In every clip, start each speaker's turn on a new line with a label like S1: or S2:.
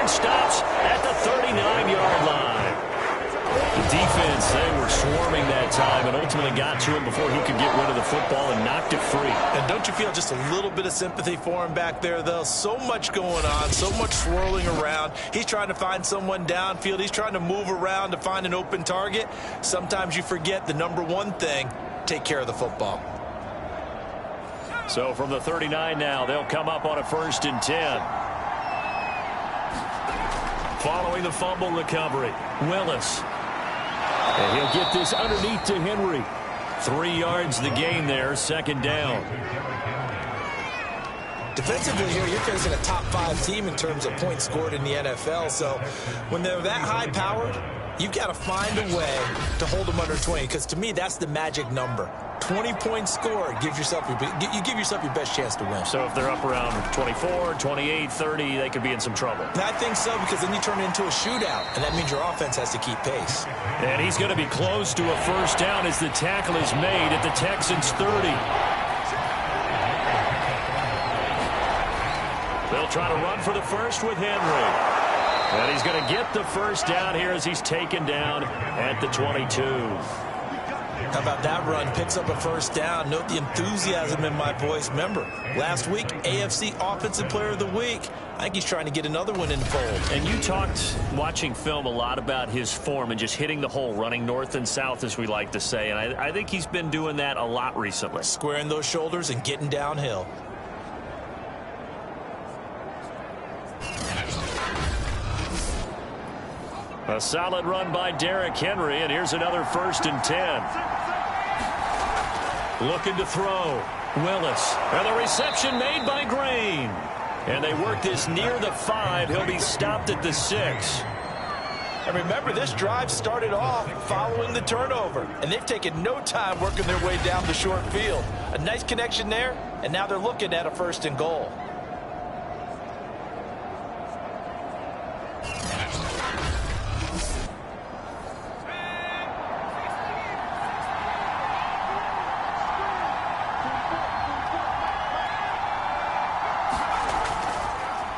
S1: and stops at the 39-yard line. The defense, they were swarming that time and ultimately got to him before he could get rid of the football and knocked it free.
S2: And don't you feel just a little bit of sympathy for him back there, though? So much going on, so much swirling around. He's trying to find someone downfield. He's trying to move around to find an open target. Sometimes you forget the number one thing, take care of the football.
S1: So from the 39 now, they'll come up on a 1st and 10. Following the fumble recovery, Willis. And he'll get this underneath to Henry. 3 yards the gain there, 2nd down.
S2: Defensively here, you're facing a top 5 team in terms of points scored in the NFL. So when they're that high-powered, you've got to find a way to hold them under 20. Because to me, that's the magic number. 20 points scored, you give yourself your best chance to win.
S1: So if they're up around 24, 28, 30, they could be in some trouble.
S2: I think so, because then you turn it into a shootout, and that means your offense has to keep pace.
S1: And he's going to be close to a 1st down as the tackle is made at the Texans' 30. They'll try to run for the first with Henry. And he's going to get the 1st down here as he's taken down at the 22.
S2: How about that run? Picks up a 1st down. Note the enthusiasm in my voice. Remember, last week, AFC Offensive Player of the Week. I think he's trying to get another one in the fold.
S1: And you talked, watching film, a lot about his form and just hitting the hole, running north and south, as we like to say. And I think he's been doing that a lot recently.
S2: Squaring those shoulders and getting downhill.
S1: A solid run by Derrick Henry, and here's another 1st and 10. Looking to throw. Willis. And the reception made by Green. And they work this near the 5. He'll be stopped at the 6.
S2: And remember, this drive started off following the turnover. And they've taken no time working their way down the short field. A nice connection there, and now they're looking at a 1st and goal.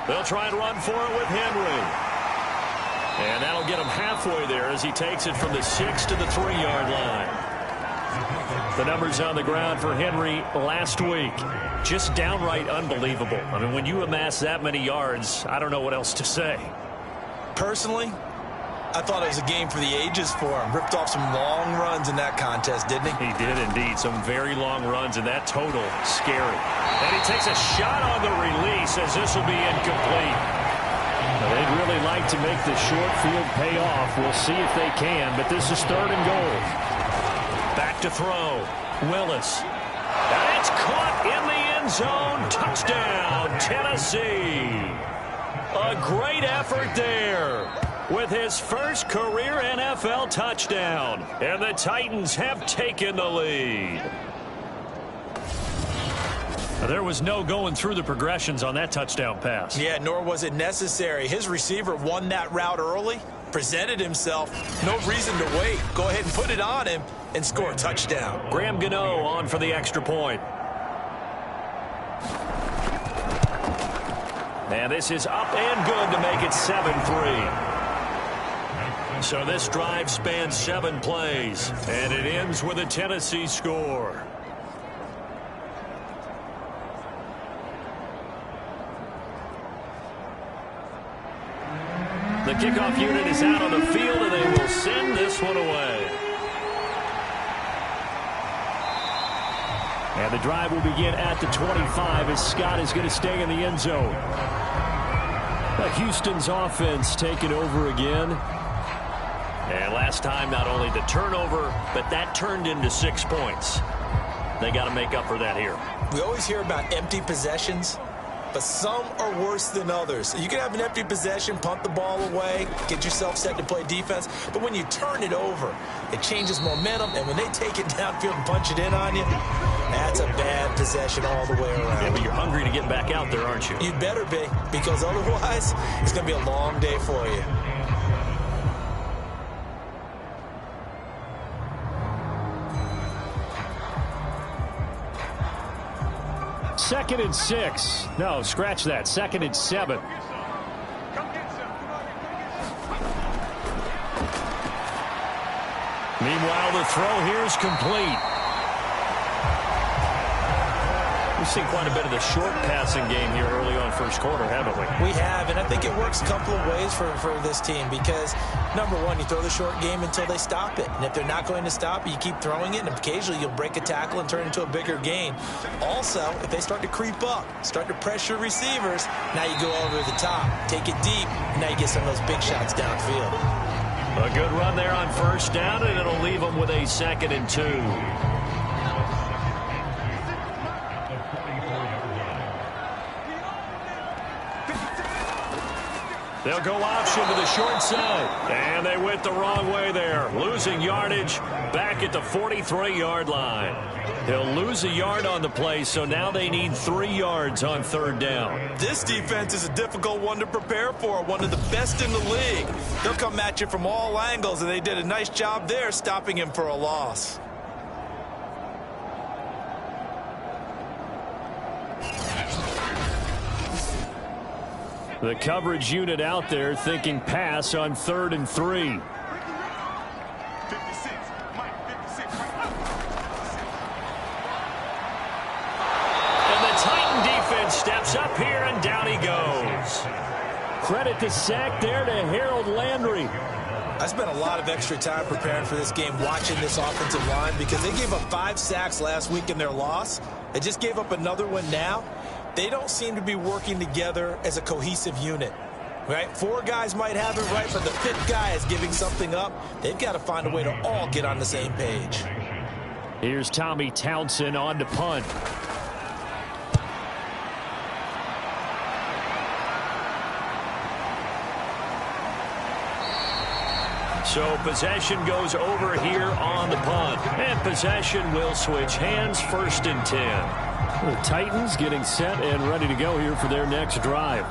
S1: They'll try and run for it with Henry. And that'll get him halfway there as he takes it from the 6 to the 3-yard line. The numbers on the ground for Henry last week, just downright unbelievable. I mean, when you amass that many yards, I don't know what else to say.
S2: Personally, I thought it was a game for the ages for him. Ripped off some long runs in that contest, didn't he?
S1: He did indeed. Some very long runs, and that total, scary. And he takes a shot on the release as this will be incomplete. They'd really like to make the short field pay off. We'll see if they can, but this is 3rd and goal. Back to throw. Willis. And it's caught in the end zone. Touchdown, Tennessee. A great effort there with his first career NFL touchdown. And the Titans have taken the lead. There was no going through the progressions on that touchdown pass.
S2: Yeah, nor was it necessary. His receiver won that route early, presented himself. No reason to wait. Go ahead and put it on him and score a touchdown.
S1: Graham Gano on for the extra point. And this is up and good to make it 7-3. So this drive spans 7 plays, and it ends with a Tennessee score. The kickoff unit is out on the field, and they will send this one away. And the drive will begin at the 25 as Scott is going to stay in the end zone. Houston's offense taking over again. And last time, not only the turnover, but that turned into 6 points. They got to make up for that here.
S2: We always hear about empty possessions, but some are worse than others. You can have an empty possession, punt the ball away, get yourself set to play defense, but when you turn it over, it changes momentum, and when they take it downfield and punch it in on you, that's a bad possession all the way around.
S1: Yeah, but you're hungry to get back out there, aren't you?
S2: You'd better be, because otherwise, it's going to be a long day for you.
S1: Second and 6. No, scratch that. 2nd and 7. Meanwhile, the throw here is complete. We've seen quite a bit of the short passing game here early on first quarter, haven't we?
S2: We have, and I think it works a couple of ways for this team because, number one, you throw the short game until they stop it. And if they're not going to stop it, you keep throwing it, and occasionally you'll break a tackle and turn it into a bigger gain. Also, if they start to creep up, start to pressure receivers, now you go over the top, take it deep, and now you get some of those big shots downfield.
S1: A good run there on first down, and it'll leave them with a 2nd and 2. They'll go option to the short side. And they went the wrong way there. Losing yardage back at the 43-yard line. They'll lose a yard on the play, so now they need 3 yards on 3rd down.
S2: This defense is a difficult one to prepare for, one of the best in the league. They'll come at you from all angles, and they did a nice job there stopping him for a loss.
S1: The coverage unit out there thinking pass on 3rd and 3. And the Titan defense steps up here, and down he goes. Credit the sack there to Harold Landry.
S2: I spent a lot of extra time preparing for this game, watching this offensive line, because they gave up 5 sacks last week in their loss. They just gave up another one now. They don't seem to be working together as a cohesive unit, right? 4 guys might have it right, but the 5th guy is giving something up. They've got to find a way to all get on the same page.
S1: Here's Tommy Townsend on to punt. So possession goes over here on the punt. And possession will switch hands, 1st and 10. The Titans getting set and ready to go here for their next drive.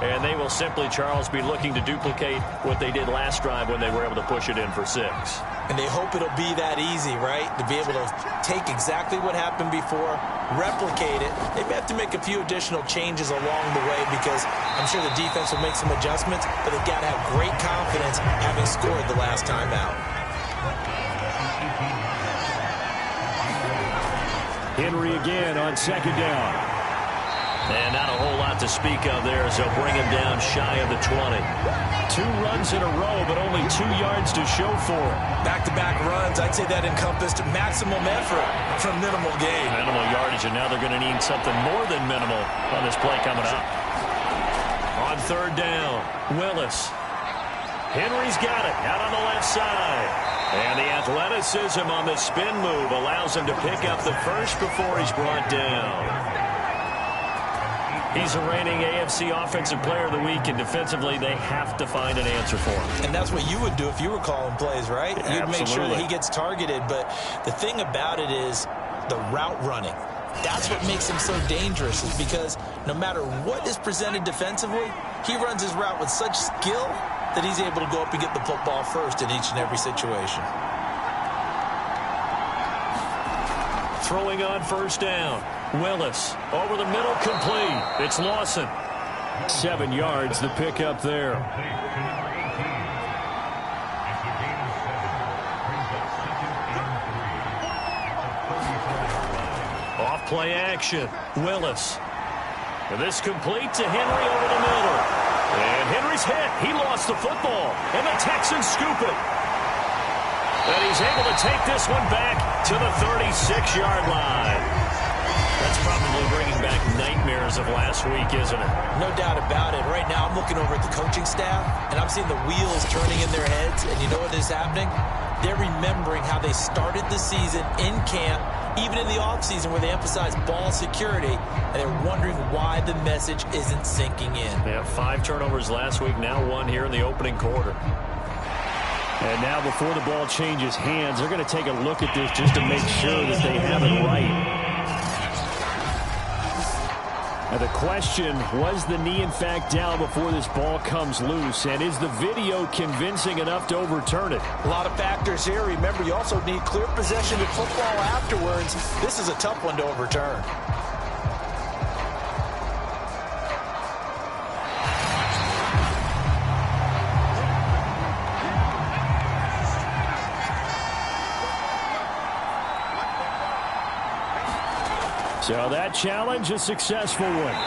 S1: And they will simply, Charles, be looking to duplicate what they did last drive when they were able to push it in for 6.
S2: And they hope it'll be that easy, right? To be able to take exactly what happened before, replicate it. They may have to make a few additional changes along the way because I'm sure the defense will make some adjustments, but they've got to have great confidence having scored the last time out.
S1: Henry again on 2nd down. And not a whole lot to speak of there as they'll bring him down shy of the 20. 2 runs in a row, but only 2 yards to show for it.
S2: Back-to-back runs, I'd say that encompassed maximum effort from minimal gain.
S1: Minimal yardage, and now they're going to need something more than minimal on this play coming up. On 3rd down, Willis. Henry's got it out on the left side. And the athleticism on the spin move allows him to pick up the first before he's brought down. He's the reigning AFC Offensive Player of the Week, and defensively they have to find an answer for him.
S2: And that's what you would do if you were calling plays, right?
S1: Yeah,
S2: you'd make sure that he gets targeted. But the thing about it is the route running. That's what makes him so dangerous, is because no matter what is presented defensively, he runs his route with such skill that he's able to go up and get the football first in each and every situation.
S1: Throwing on 1st down. Willis over the middle, complete. It's Lawson. 7 yards, the pickup there. Off play action. Willis. And this complete to Henry over the middle. And Henry's hit. He lost the football. And the Texans scoop it. And he's able to take this one back to the 36-yard line. That's probably bringing back nightmares of last week, isn't it?
S2: No doubt about it. Right now, I'm looking over at the coaching staff, and I'm seeing the wheels turning in their heads. And you know what is happening? They're remembering how they started the season in camp, even in the offseason where they emphasized ball security, and they're wondering why the message isn't sinking in.
S1: Yeah, 5 turnovers last week, now 1 here in the opening quarter. And now before the ball changes hands, they're going to take a look at this just to make sure that they have it right. Now the question, was the knee in fact down before this ball comes loose? And is the video convincing enough to overturn it?
S2: A lot of factors here. Remember, you also need clear possession of football afterwards. This is a tough one to overturn.
S1: So that challenge, a successful one.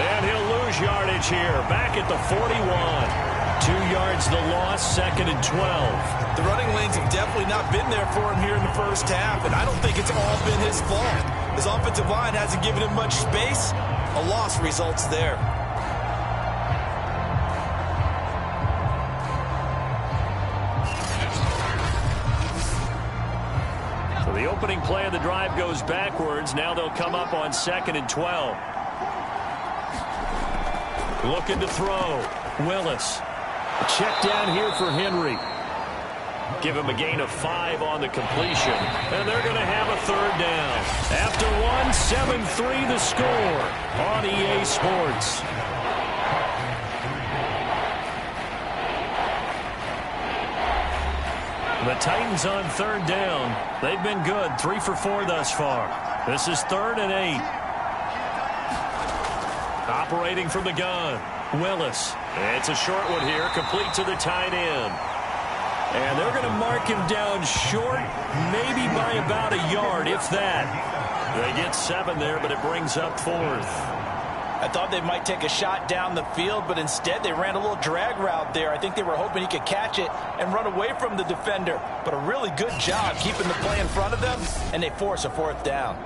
S1: And he'll lose yardage here, back at the 41. 2 yards the loss, 2nd and 12.
S2: The running lanes have definitely not been there for him here in the first half, and I don't think it's all been his fault. His offensive line hasn't given him much space. A loss results there.
S1: So the opening play of the drive goes backwards. Now they'll come up on 2nd and 12. Looking to throw. Willis. Check down here for Henry. Give him a gain of 5 on the completion. And they're going to have a 3rd down. After 7-3 the score on EA Sports. The Titans on 3rd down. They've been good. 3 for 4 thus far. This is 3rd and 8. Operating from the gun. Willis. It's a short one here. Complete to the tight end. And they're going to mark him down short, maybe by about a yard, if that. They get 7 there, but it brings up 4th.
S2: I thought they might take a shot down the field, but instead they ran a little drag route there. I think they were hoping he could catch it and run away from the defender. But a really good job keeping the play in front of them, and they force a 4th down.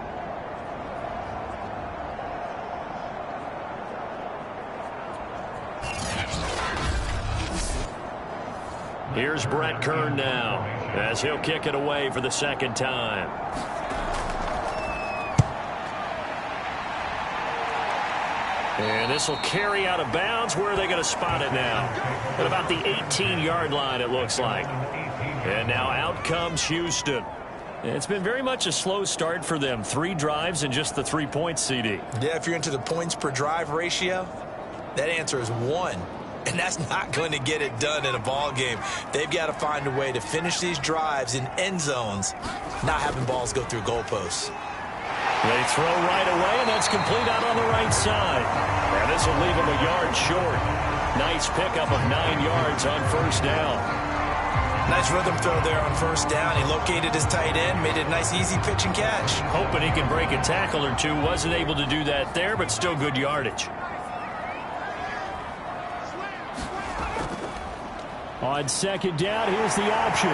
S1: Here's Brett Kern now, as he'll kick it away for the 2nd time. And this will carry out of bounds. Where are they going to spot it now? At about the 18-yard line, it looks like. And now out comes Houston. It's been very much a slow start for them. 3 drives and just the 3 points, CD.
S2: Yeah, if you're into the points per drive ratio, that answer is 1. And that's not going to get it done in a ball game. They've got to find a way to finish these drives in end zones, not having balls go through goalposts.
S1: They throw right away, and that's complete out on the right side. And this will leave them a yard short. Nice pickup of 9 yards on 1st down.
S2: Nice rhythm throw there on 1st down. He located his tight end, made it a nice easy pitch and catch.
S1: Hoping he can break a tackle or two. Wasn't able to do that there, but still good yardage. On 2nd down, here's the option.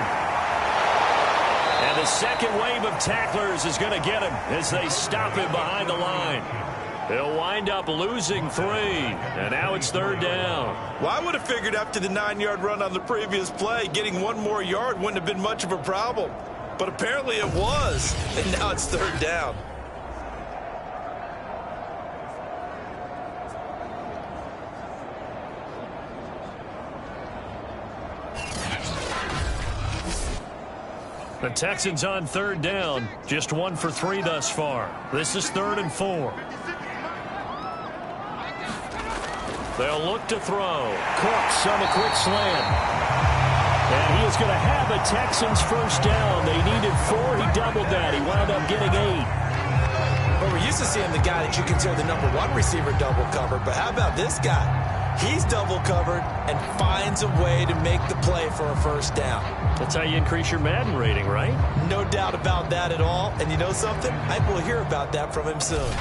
S1: And the second wave of tacklers is going to get him as they stop him behind the line. They'll wind up losing 3, and now it's 3rd down.
S2: Well, I would have figured after the 9-yard run on the previous play, getting 1 more yard wouldn't have been much of a problem. But apparently it was, and now it's 3rd down.
S1: The Texans on 3rd down, just 1 for 3 thus far. This is 3rd and 4. They'll look to throw. Cooks on the quick slant. And he is going to have a Texans 1st down. They needed 4. He doubled that. He wound up getting 8.
S2: Well, we're used to seeing the guy that you consider the #1 receiver double covered. But how about this guy? He's double covered and finds a way to make the play for a 1st down.
S1: That's how you increase your Madden rating, right?
S2: No doubt about that at all. And you know something? I will hear about that from him soon.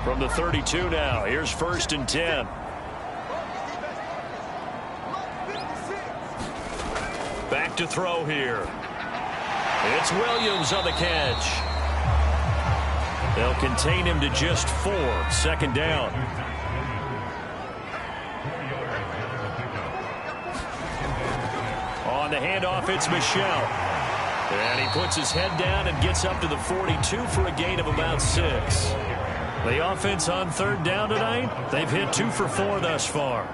S1: From the 32 now, here's 1st and 10. Back to throw here. It's Williams on the catch. They'll contain him to just 4. 2nd down. On the handoff, it's Michel. And he puts his head down and gets up to the 42 for a gain of about 6. The offense on 3rd down tonight, they've hit 2 for 4 thus far.